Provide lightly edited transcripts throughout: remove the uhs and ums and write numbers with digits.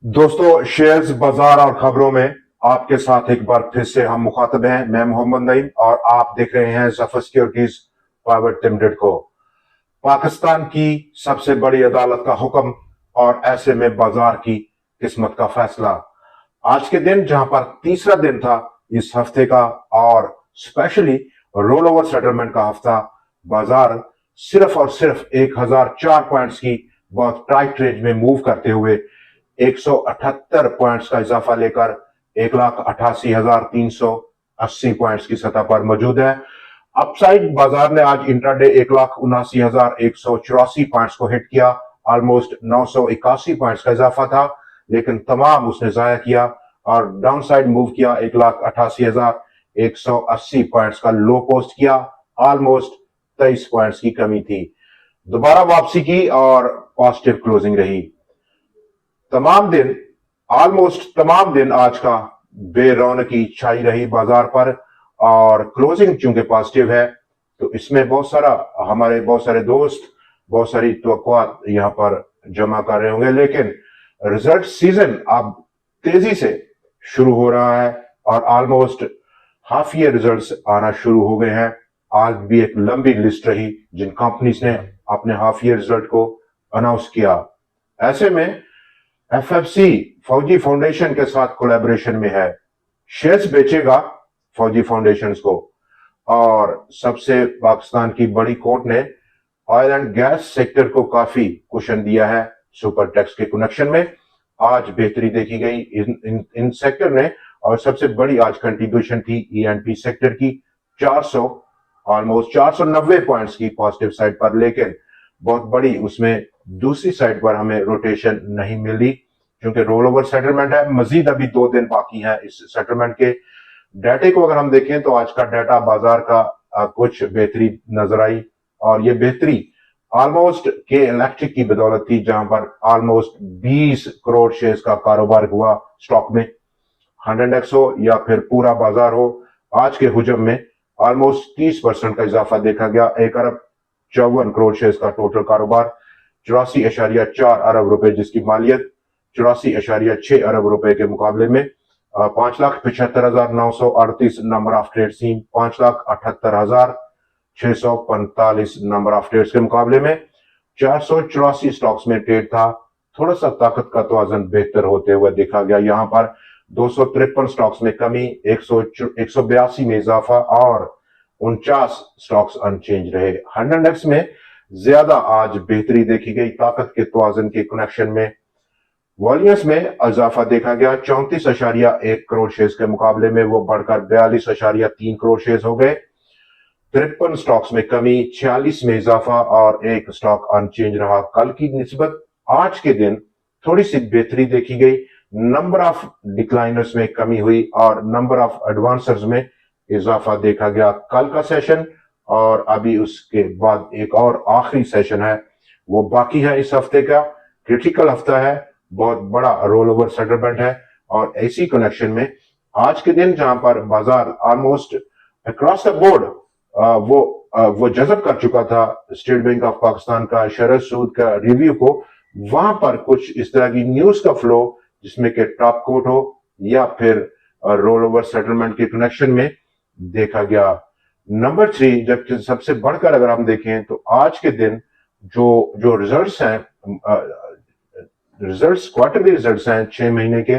दोस्तों, शेयर्स बाजार और खबरों में आपके साथ एक बार फिर से हम मुखातब हैं। मैं मोहम्मद नईम और आप देख रहे हैं जफर सिक्योरिटीज प्राइवेट लिमिटेड को। पाकिस्तान की सबसे बड़ी अदालत का हुक्म और ऐसे में बाजार की किस्मत का फैसला। आज के दिन जहां पर तीसरा दिन था इस हफ्ते का और स्पेशली रोल ओवर सेटलमेंट का हफ्ता, बाजार सिर्फ और सिर्फ 1004 पॉइंट्स की बहुत टाइट रेंज में मूव करते हुए 178 पॉइंट्स का इजाफा लेकर 1,88,380 पॉइंट्स की सतह पर मौजूद है। अपसाइड बाजार ने आज इंट्राडे 1,79,184 पॉइंट्स को हिट किया। ऑलमोस्ट 981 पॉइंट्स का इजाफा था, लेकिन तमाम उसने जाया किया और डाउन साइड मूव किया। 1,88,180 पॉइंट्स का लो पोस्ट किया। ऑलमोस्ट 23 पॉइंट्स की कमी थी, दोबारा वापसी की और पॉजिटिव क्लोजिंग रही। ऑलमोस्ट तमाम दिन आज का बेरौनकी छाई रही बाजार पर और क्लोजिंग चूंकि पॉजिटिव है तो इसमें बहुत सारे दोस्त बहुत सारी तवक्कुआत यहां पर जमा कर रहे होंगे, लेकिन रिजल्ट सीजन अब तेजी से शुरू हो रहा है और ऑलमोस्ट हाफ ईयर रिजल्ट्स आना शुरू हो गए हैं। आज भी एक लंबी लिस्ट रही जिन कंपनीज ने अपने हाफ ईयर रिजल्ट को अनाउंस किया। ऐसे में एफएफसी फौजी फाउंडेशन के साथ कोलैबोरेशन में है, शेयर्स बेचेगा फौजी फाउंडेशन को। और सबसे पाकिस्तान की बड़ी कोर्ट ने ऑयल एंड गैस सेक्टर को काफी कुशन दिया है सुपर टैक्स के कनेक्शन में। आज बेहतरी देखी गई इन सेक्टर ने और सबसे बड़ी आज कंट्रीब्यूशन थी ईएनपी सेक्टर की, ऑलमोस्ट 490 पॉइंट्स की पॉजिटिव साइड पर, लेकिन बहुत बड़ी उसमें दूसरी साइड पर हमें रोटेशन नहीं मिली क्योंकि रोल ओवर सेटलमेंट है। मजीद अभी 2 दिन बाकी हैं इस सेटलमेंट के। डाटे को अगर हम देखें तो आज का डाटा बाजार का कुछ बेहतरी नजर आई और ये बेहतरी ऑलमोस्ट के इलेक्ट्रिक की बदौलत थी, जहां पर ऑलमोस्ट 20 करोड़ शेयर्स का कारोबार हुआ स्टॉक में। 100x हो या फिर पूरा बाजार हो, आज के हुजम में ऑलमोस्ट 30% का इजाफा देखा गया। 1 अरब 54 करोड़ शेयर्स का टोटल कारोबार, 84.4 अरब रुपए जिसकी मालियत 84.6 अरब रुपए के मुकाबले में 5,75,938 number of trade seen, 5,78,645 number of trades के मुकाबले में 484 स्टॉक्स में ट्रेड था। थोड़ा सा ताकत का तवाज़ुन बेहतर होते हुए देखा गया। यहां पर 253 स्टॉक्स में कमी, 182 में इजाफा और 49 स्टॉक्स अनचेंज रहे। 100x में ज्यादा आज बेहतरी देखी गई ताकत के तवाज़ुन के कनेक्शन में। वॉल्यूम्स में इजाफा देखा गया, 34.1 करोड़ शेयर्स के मुकाबले में वो बढ़कर 42.3 करोड़ शेयर्स हो गए। 53 स्टॉक्स में कमी, 46 में इजाफा और एक स्टॉक अनचेंज रहा। कल की निस्बत आज के दिन थोड़ी सी बेहतरी देखी गई। नंबर ऑफ डिक्लाइनर्स में कमी हुई और नंबर ऑफ एडवांसर्स में इजाफा देखा गया। कल का सेशन और अभी उसके बाद एक और आखिरी सेशन है वो बाकी है। इस हफ्ते का क्रिटिकल हफ्ता है, बहुत बड़ा रोल ओवर सेटलमेंट है और ऐसी कनेक्शन में आज के दिन जहां पर बाजार ऑलमोस्ट अक्रॉस द बोर्ड वो जज़ब कर चुका था स्टेट बैंक ऑफ पाकिस्तान का शरद सूद का रिव्यू को, वहां पर कुछ इस तरह की न्यूज का फ्लो जिसमें कि टॉप कोट हो या फिर रोल ओवर सेटलमेंट के कनेक्शन में देखा गया। नंबर 3, जब सबसे बढ़कर अगर हम देखें तो आज के दिन जो रिजल्ट्स हैं, क्वार्टरली रिजल्ट्स हैं 6 महीने के,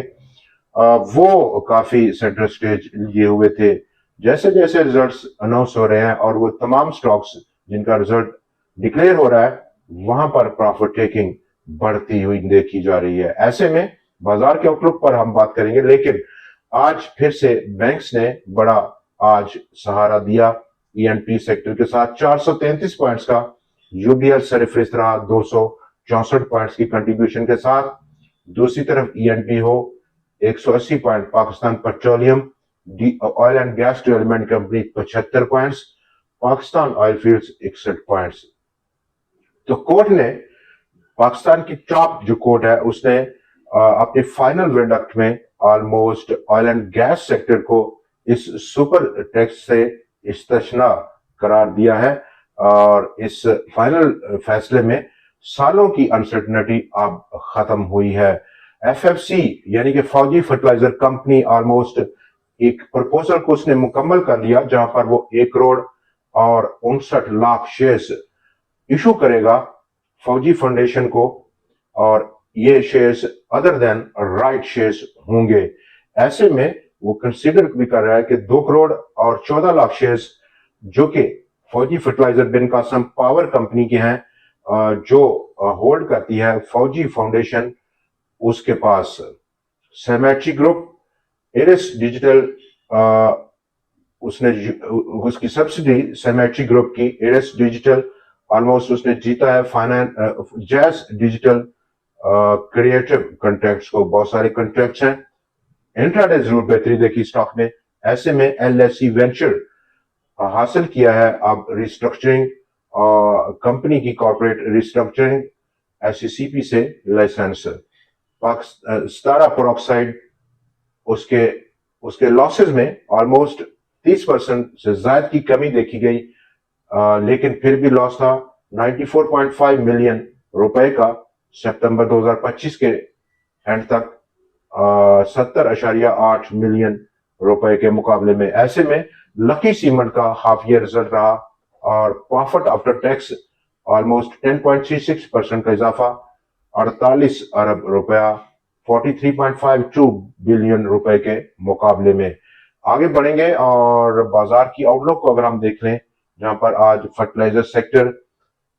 वो काफी सेंटर स्टेज लिए हुए थे। जैसे जैसे रिजल्ट्स अनाउंस हो रहे हैं और वो तमाम स्टॉक्स जिनका रिजल्ट डिक्लेयर हो रहा है वहां पर प्रॉफिट टेकिंग बढ़ती हुई देखी जा रही है। ऐसे में बाजार के आउटलुक पर हम बात करेंगे, लेकिन आज फिर से बैंक्स ने बड़ा आज सहारा दिया ईएनपी सेक्टर के साथ। 433 पॉइंट्स का यूबीएल सरफेस रहा 264 पॉइंट्स की कंट्रीब्यूशन के साथ। दूसरी तरफ ईएनपी हो 180 point, Pakistan petroleum oil and gas development company 75 points, Pakistan oil fields 61 points. तो कोर्ट ने पाकिस्तान की टॉप जो कोर्ट है उसने अपने फाइनल वर्डिक्ट में almost oil and gas sector को इस सुपर टैक्स से इस्तिस्ना करार दिया है और इस फाइनल फैसले में सालों की अनसर्टनिटी अब खत्म हुई है। FFC यानी कि फौजी फर्टिलाइजर कंपनी ऑलमोस्ट एक प्रपोजल को उसने मुकम्मल कर लिया, जहां पर वो 1 करोड़ और 59 लाख शेयर्स इशू करेगा फौजी फाउंडेशन को, और ये shares other than right shares होंगे। ऐसे में वो कंसीडर भी कर रहा है कि 2 करोड़ और 14 लाख शेयर्स जो कि फौजी फर्टिलाइजर बिन कासम पावर कंपनी के हैं, जो होल्ड करती है फौजी फाउंडेशन, उसके पास सेमेट्री ग्रुप, एरिस डिजिटल, उसने उसकी सब्सिडी सेमेट्री ग्रुप की एरिस डिजिटल ऑलमोस्ट उसने जीता है। फाइनेंस जैस डिजिटल क्रिएटिव कॉन्ट्रैक्ट्स को बहुत सारे कॉन्ट्रैक्ट्स हैं। इंट्राडे जरूर बेहतरी देखी स्टॉक में। ऐसे में एलएसई वेंचर हासिल किया है अब रिस्ट्रक्चरिंग, कंपनी की कॉर्पोरेट रिस्ट्रक्चरिंग एससीसीपी से लाइसेंस। स्टारा पेरोक्साइड उसके लॉसेस में ऑलमोस्ट 30% से ज्यादा की कमी देखी गई, लेकिन फिर भी लॉस था 94.5 मिलियन रुपए का सितंबर 2025 के एंड तक 70.8 मिलियन रुपए के मुकाबले में। ऐसे में लकी सीमेंट का हाफ ईयर रिजल्ट रहा और प्रॉफिट आफ्टर टैक्स ऑलमोस्ट 10.36% का इजाफा, 48 अरब रुपया 43.52 बिलियन रुपए के मुकाबले में। आगे बढ़ेंगे और बाजार की आउटलुक को अगर हम देख लें, जहां पर आज फर्टिलाइजर सेक्टर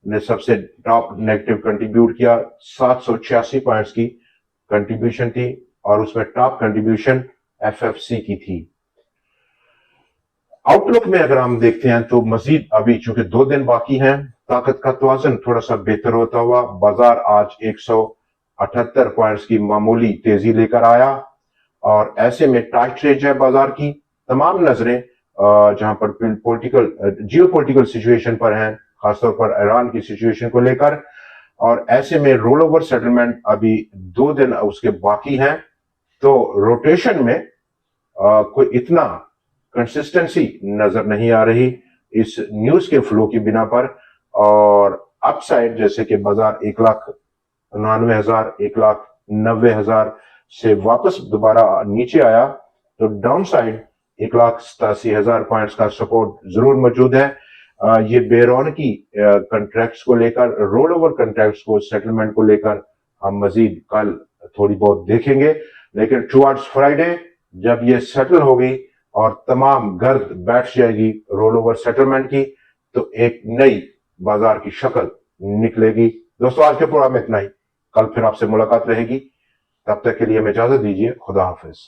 ने सबसे टॉप नेगेटिव कंट्रीब्यूट किया, 786 पॉइंट्स की कंट्रीब्यूशन थी और उसमें टॉप कंट्रीब्यूशन एफएफसी की थी। आउटलुक में अगर हम देखते हैं तो मजीद अभी चूंकि 2 दिन बाकी हैं, ताकत का तवाज़ुन थोड़ा सा बेहतर होता हुआ बाजार आज 178 पॉइंट्स की मामूली तेजी लेकर आया, और ऐसे में टाइट रेंज है बाजार की। तमाम नजरें जहां पर जियोपॉलिटिकल सिचुएशन पर हैं, खासतौर पर ईरान की सिचुएशन को लेकर, और ऐसे में रोल ओवर सेटलमेंट अभी 2 दिन उसके बाकी हैं, तो रोटेशन में कोई इतना कंसिस्टेंसी नजर नहीं आ रही इस न्यूज के फ्लो की बिना पर। और अपसाइड जैसे कि बाजार 1,99,000 1,90,000 से वापस दोबारा नीचे आया, तो डाउन साइड 1,87,000 पॉइंट्स का सपोर्ट जरूर मौजूद है। ये बेरौनकी कॉन्ट्रैक्ट्स को लेकर, रोल ओवर कॉन्ट्रैक्ट्स को सेटलमेंट को लेकर हम मजीद कल थोड़ी बहुत देखेंगे, लेकिन टुवर्ड्स फ्राइडे जब ये सेटल होगी और तमाम गर्द बैठ जाएगी रोल ओवर सेटलमेंट की, तो एक नई बाजार की शक्ल निकलेगी। दोस्तों, आज के प्रोग्राम में इतना ही। कल फिर आपसे मुलाकात रहेगी, तब तक के लिए हमें इजाजत दीजिए। खुदा हाफिज।